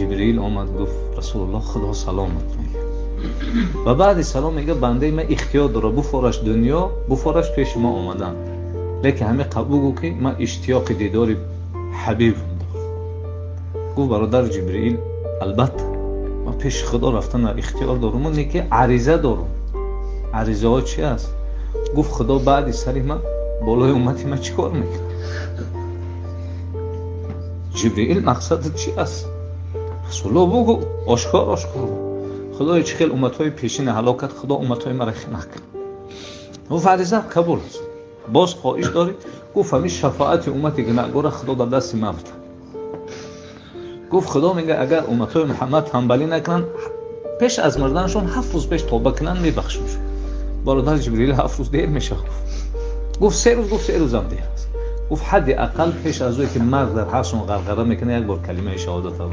جبرئیل آمد گفت رسول الله خدا سلامت میگه و بعد سلام میگه بنده من اختیار داره بفرش دنیا بفرش پیش ما آمدن لیکن همه قبول گو که من اشتیاق دیدار حبیب دارم. گفت برادر جبرئیل البته من پیش خدا رفتن اختیار دارم اون که عریضه دارم. عریضه ها چی است؟ گفت خدا بعد سری من بالای امتی من چیکار میکنه؟ جبرئیل مقصد چی است؟ رسول الله بگو آشکار خدا چه خیلی امتهای پیشین هلاکت خدا امتهای مرا نکن. و عریضه قبول است. باز خواهش داری؟ گفت همین شفاعت امتی که نگاره خدا در دست من بده. گفت خدا میگه اگر امتهای محمد تنبلی نکنن پیش از مردنشون 7 روز پیش توبه کنن میبخشمشون. برادر جبرئیل 7 روز دیر میشه. گفت 3 روز، گفت 3 روز هم دیر است. گفت حد اقل پیش از اون که مرد در حرشون غرغره میکنه یک بار کلمه شهادت رو